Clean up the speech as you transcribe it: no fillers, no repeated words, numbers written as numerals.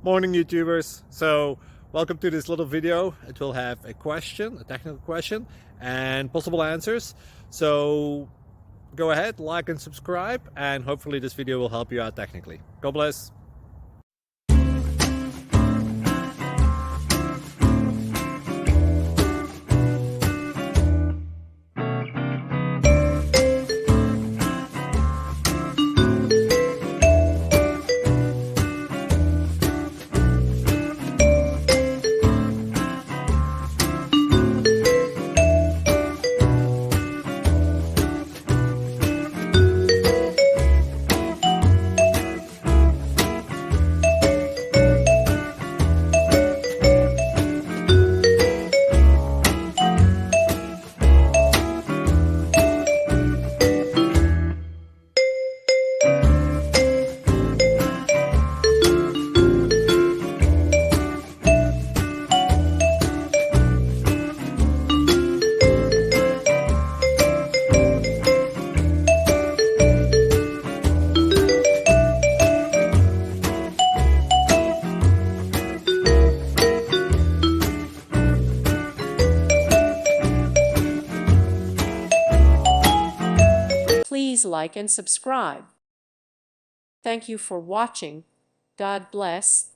Morning, YouTubers. So welcome to this little video. It will have a question, a technical question, and possible answers. So go ahead, like and subscribe, and hopefully this video will help you out technically. God bless. Please like and subscribe. Thank you for watching. God bless.